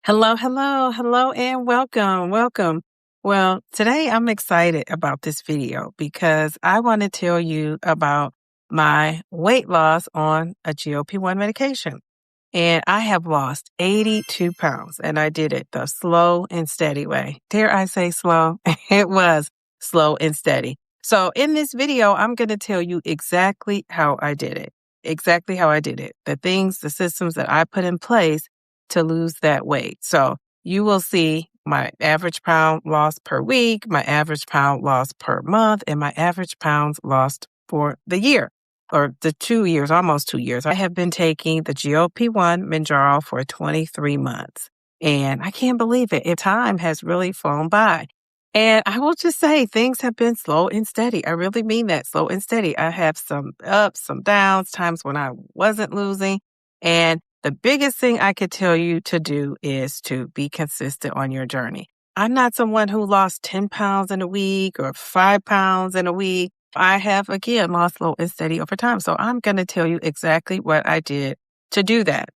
Hello, and welcome. Well, today I'm excited about this video because I want to tell you about my weight loss on a GLP-1 medication. And I have lost 82 pounds, and I did it the slow and steady way. Dare I say slow? It was slow and steady. So in this video, I'm going to tell you exactly how I did it. The things, the systems that I put in place to lose that weight. So you will see my average pound loss per week, my average pound loss per month, and my average pounds lost for the year or the 2 years, almost 2 years. I have been taking the GLP-1 Mounjaro for 23 months. And I can't believe it. Time has really flown by. And I will just say things have been slow and steady. I really mean that, slow and steady. I have some ups, some downs, times when I wasn't losing. And the biggest thing I could tell you to do is to be consistent on your journey. I'm not someone who lost 10 pounds in a week or 5 pounds in a week. I have, again, lost slow and steady over time. So I'm going to tell you exactly what I did to do that.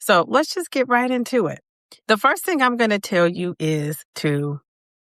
So let's just get right into it. The first thing I'm going to tell you is to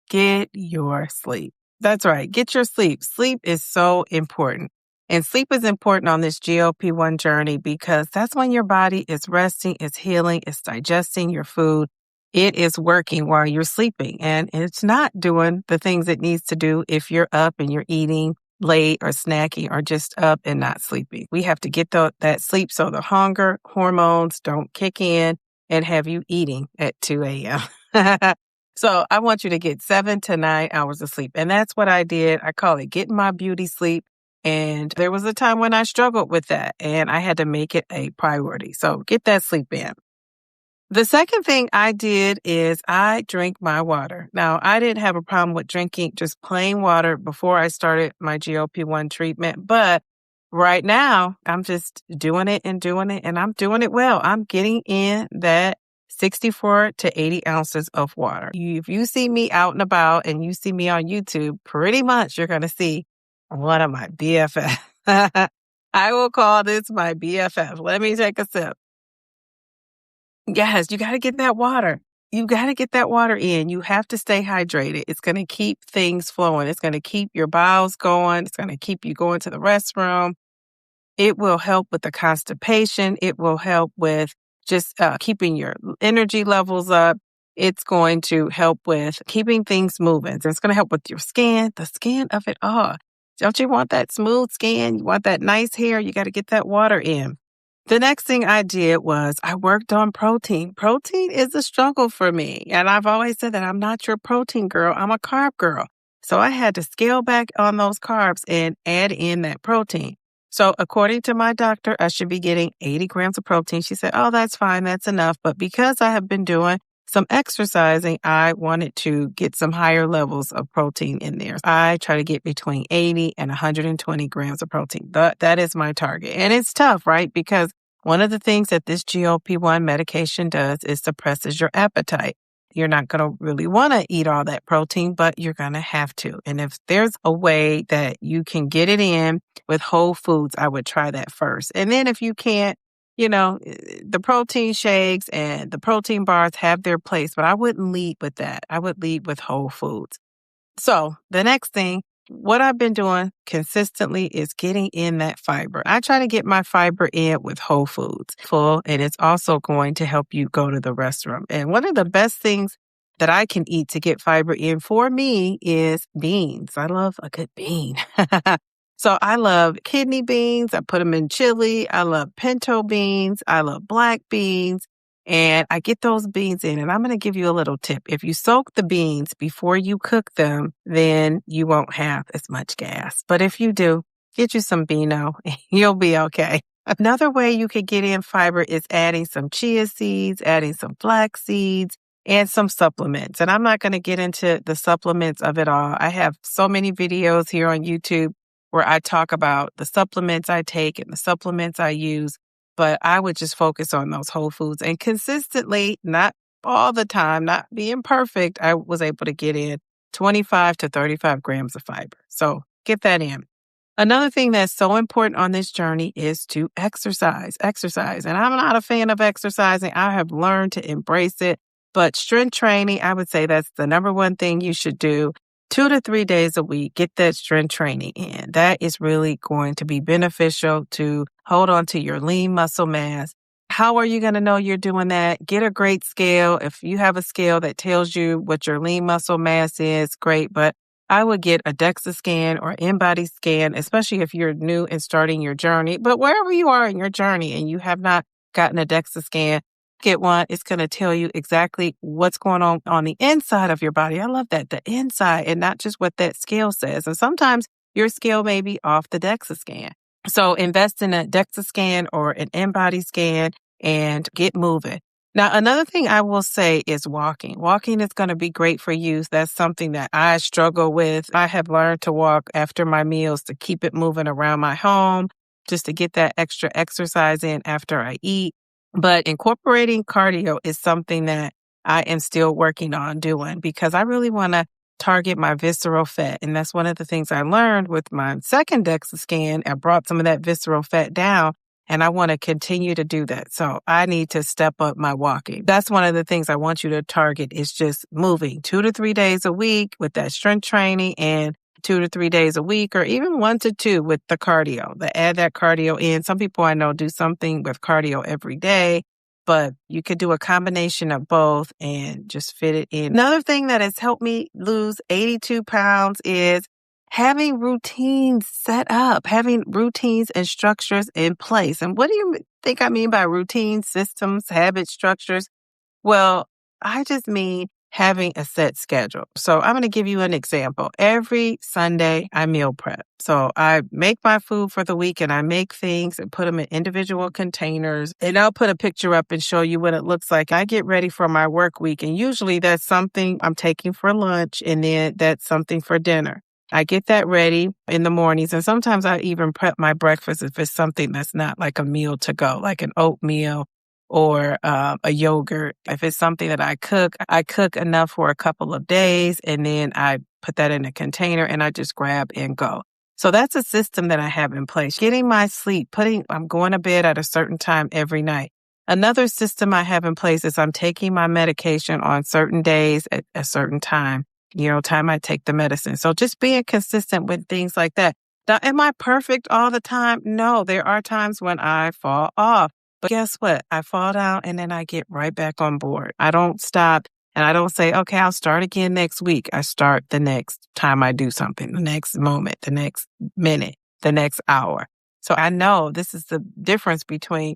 get your sleep. That's right. Get your sleep. Sleep is so important. And sleep is important on this GLP-1 journey because that's when your body is resting, it's healing, it's digesting your food. It is working while you're sleeping, and it's not doing the things it needs to do if you're up and you're eating late or snacking or just up and not sleeping. We have to get that sleep so the hunger hormones don't kick in and have you eating at 2 a.m. So I want you to get 7 to 9 hours of sleep. And that's what I did. I call it getting my beauty sleep. And there was a time when I struggled with that and I had to make it a priority. So get that sleep in. The second thing I did is I drank my water. Now, I didn't have a problem with drinking just plain water before I started my GLP-1 treatment. But right now, I'm just doing it, and I'm doing it well. I'm getting in that 64 to 80 ounces of water. If you see me out and about and you see me on YouTube, pretty much you're going to see one of my BFF. I will call this my BFF. Let me take a sip. Yes, you got to get that water. You got to get that water in. You have to stay hydrated. It's going to keep things flowing. It's going to keep your bowels going. It's going to keep you going to the restroom. It will help with the constipation. It will help with just keeping your energy levels up. It's going to help with keeping things moving. It's going to help with your skin, the skin of it all. Don't you want that smooth skin? You want that nice hair? You got to get that water in. The next thing I did was I worked on protein. Protein is a struggle for me. And I've always said that I'm not your protein girl. I'm a carb girl. So I had to scale back on those carbs and add in that protein. So according to my doctor, I should be getting 80 grams of protein. She said, oh, that's fine. That's enough. But because I have been doing some exercising, I wanted to get some higher levels of protein in there. I try to get between 80 and 120 grams of protein. That is my target. And it's tough, right? Because one of the things that this GLP-1 medication does is suppresses your appetite. You're not going to really want to eat all that protein, but you're going to have to. And if there's a way that you can get it in with whole foods, I would try that first. And then if you can't, the protein shakes and the protein bars have their place, but I wouldn't lead with that. I would lead with whole foods. So the next thing, what I've been doing consistently is getting in that fiber. I try to get my fiber in with whole foods full, and it's also going to help you go to the restroom. And one of the best things that I can eat to get fiber in for me is beans. I love a good bean. So I love kidney beans. I put them in chili. I love pinto beans. I love black beans. And I get those beans in. And I'm going to give you a little tip. If you soak the beans before you cook them, then you won't have as much gas. But if you do, get you some Beano. You'll be okay. Another way you could get in fiber is adding some chia seeds, adding some flax seeds, and some supplements. And I'm not going to get into the supplements of it all. I have so many videos here on YouTube where I talk about the supplements I take and the supplements I use, but I would just focus on those whole foods. And consistently, not all the time, not being perfect, I was able to get in 25 to 35 grams of fiber. So get that in. Another thing that's so important on this journey is to exercise. And I'm not a fan of exercising. I have learned to embrace it. But strength training, I would say that's the number one thing you should do. 2 to 3 days a week, get that strength training in. That is really going to be beneficial to hold on to your lean muscle mass. How are you going to know you're doing that? Get a great scale. If you have a scale that tells you what your lean muscle mass is, great. But I would get a DEXA scan or InBody scan, especially if you're new and starting your journey. But wherever you are in your journey and you have not gotten a DEXA scan, get one. It's going to tell you exactly what's going on the inside of your body. I love that, the inside, and not just what that scale says. And sometimes your scale may be off the DEXA scan. So invest in a DEXA scan or an InBody scan and get moving. Now, another thing I will say is walking. Walking is going to be great for you. That's something that I struggle with. I have learned to walk after my meals to keep it moving around my home, just to get that extra exercise in after I eat. But incorporating cardio is something that I am still working on doing because I really want to target my visceral fat. And that's one of the things I learned with my second DEXA scan. I brought some of that visceral fat down. And I want to continue to do that. So I need to step up my walking. That's one of the things I want you to target is just moving 2 to 3 days a week with that strength training and 2 to 3 days a week or even 1 to 2 with the cardio. Add that cardio in. Some people I know do something with cardio every day, but you could do a combination of both and just fit it in. Another thing that has helped me lose 82 pounds is having routines set up, having routines and structures in place. And what do you think I mean by routines, systems, habits, structures? Well, I just mean having a set schedule. So I'm going to give you an example. Every Sunday, I meal prep. So I make my food for the week and I make things and put them in individual containers. And I'll put a picture up and show you what it looks like. I get ready for my work week. And usually that's something I'm taking for lunch and then that's something for dinner. I get that ready in the mornings, and sometimes I even prep my breakfast if it's something that's not like a meal to go, like an oatmeal or a yogurt. If it's something that I cook enough for a couple of days, and then I put that in a container and I just grab and go. So that's a system that I have in place. Getting my sleep, I'm going to bed at a certain time every night. Another system I have in place is I'm taking my medication on certain days at a certain time. Time I take the medicine. So just being consistent with things like that. Now, am I perfect all the time? No, there are times when I fall off. But guess what? I fall down and then I get right back on board. I don't stop and I don't say, okay, I'll start again next week. I start the next time I do something, the next moment, the next minute, the next hour. So I know this is the difference between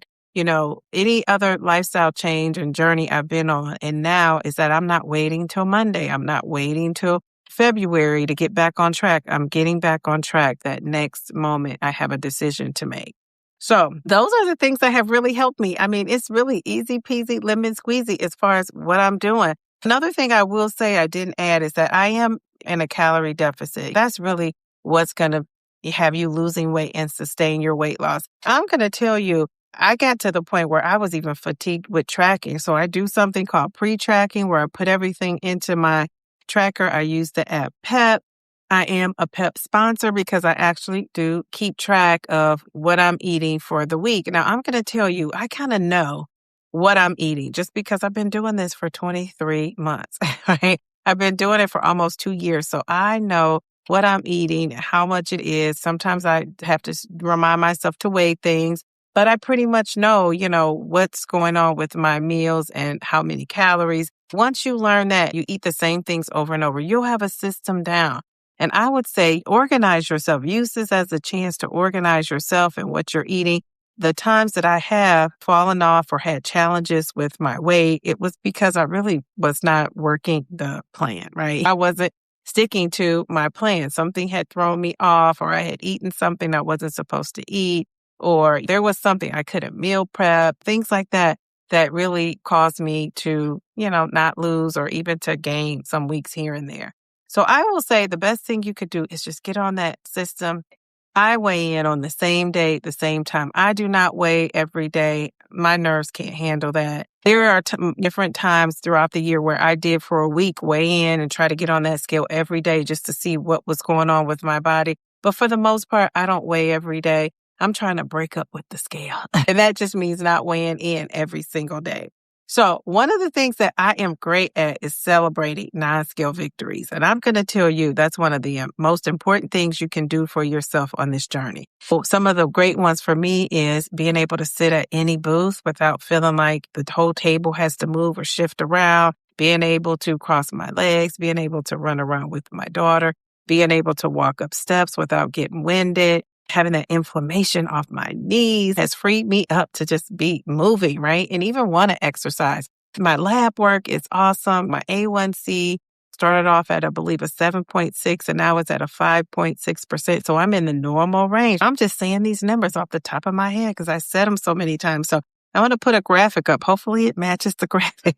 any other lifestyle change and journey I've been on. And now is that I'm not waiting till Monday. I'm not waiting till February to get back on track. I'm getting back on track that next moment I have a decision to make. So those are the things that have really helped me. I mean, it's really easy peasy, lemon squeezy as far as what I'm doing. Another thing I will say I didn't add is that I am in a calorie deficit. That's really what's going to have you losing weight and sustain your weight loss. I'm going to tell you, I got to the point where I was even fatigued with tracking. So I do something called pre-tracking where I put everything into my tracker. I use the app PEP. I am a PEP sponsor because I actually do keep track of what I'm eating for the week. Now, I'm going to tell you, I kind of know what I'm eating just because I've been doing this for 23 months, right? I've been doing it for almost 2 years. So I know what I'm eating, how much it is. Sometimes I have to remind myself to weigh things. But I pretty much know, what's going on with my meals and how many calories. Once you learn that, you eat the same things over and over, you'll have a system down. And I would say organize yourself. Use this as a chance to organize yourself and what you're eating. The times that I have fallen off or had challenges with my weight, it was because I really was not working the plan, right? I wasn't sticking to my plan. Something had thrown me off or I had eaten something I wasn't supposed to eat. Or there was something I couldn't meal prep, things like that really caused me to, not lose or even to gain some weeks here and there. So I will say the best thing you could do is just get on that system. I weigh in on the same day, the same time. I do not weigh every day. My nerves can't handle that. There are different times throughout the year where I did for a week weigh in and try to get on that scale every day just to see what was going on with my body. But for the most part, I don't weigh every day. I'm trying to break up with the scale. And that just means not weighing in every single day. So one of the things that I am great at is celebrating non-scale victories. And I'm going to tell you that's one of the most important things you can do for yourself on this journey. So some of the great ones for me is being able to sit at any booth without feeling like the whole table has to move or shift around, being able to cross my legs, being able to run around with my daughter, being able to walk up steps without getting winded. Having that inflammation off my knees has freed me up to just be moving, right? And even want to exercise. My lab work is awesome. My A1C started off at, I believe, a 7.6, and now it's at a 5.6%. So I'm in the normal range. I'm just saying these numbers off the top of my head because I said them so many times. So I want to put a graphic up. Hopefully it matches the graphic.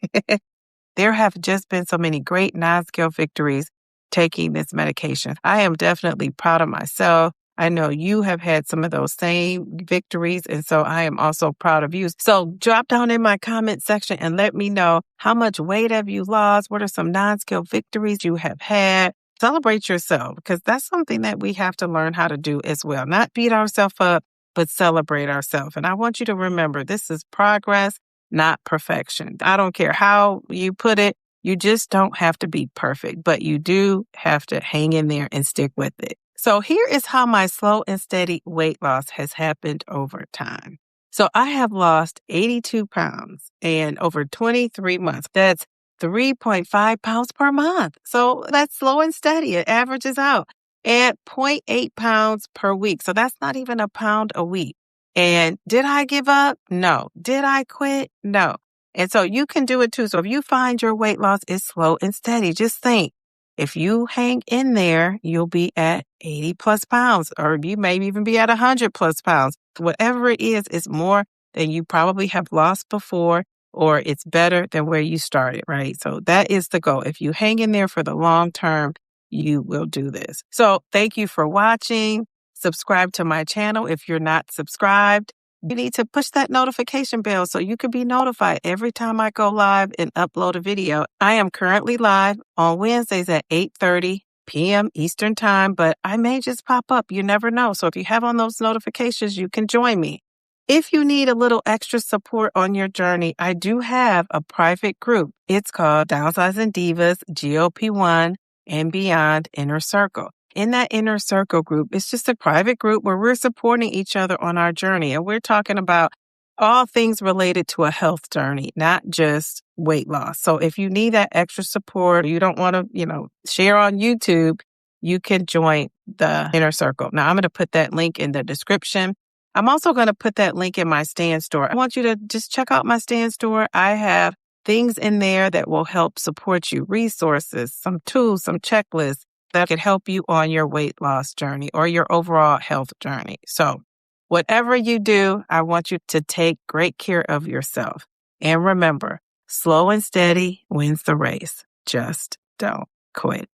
There have just been so many great non-scale victories taking this medication. I am definitely proud of myself. I know you have had some of those same victories, and so I am also proud of you. So drop down in my comment section and let me know how much weight have you lost? What are some non-scale victories you have had? Celebrate yourself, because that's something that we have to learn how to do as well. Not beat ourselves up, but celebrate ourselves. And I want you to remember, this is progress, not perfection. I don't care how you put it. You just don't have to be perfect, but you do have to hang in there and stick with it. So here is how my slow and steady weight loss has happened over time. So I have lost 82 pounds and over 23 months. That's 3.5 pounds per month. So that's slow and steady. It averages out at 0.8 pounds per week. So that's not even a pound a week. And did I give up? No. Did I quit? No. And so you can do it too. So if you find your weight loss is slow and steady, just think, if you hang in there, you'll be at 80 plus pounds, or you may even be at 100 plus pounds. Whatever it is, it's more than you probably have lost before, or it's better than where you started, right? So that is the goal. If you hang in there for the long term, you will do this. So thank you for watching. Subscribe to my channel if you're not subscribed. You need to push that notification bell so you can be notified every time I go live and upload a video. I am currently live on Wednesdays at 8:30 p.m. Eastern Time, but I may just pop up. You never know. So if you have on those notifications, you can join me. If you need a little extra support on your journey, I do have a private group. It's called Downsizing Divas, GLP-1 and Beyond Inner Circle. In that inner circle group, it's just a private group where we're supporting each other on our journey. And we're talking about all things related to a health journey, not just weight loss. So if you need that extra support, or you don't want to, share on YouTube, you can join the inner circle. Now, I'm going to put that link in the description. I'm also going to put that link in my Stand store. I want you to just check out my Stand store. I have things in there that will help support you, resources, some tools, some checklists that could help you on your weight loss journey or your overall health journey. So whatever you do, I want you to take great care of yourself. And remember, slow and steady wins the race. Just don't quit.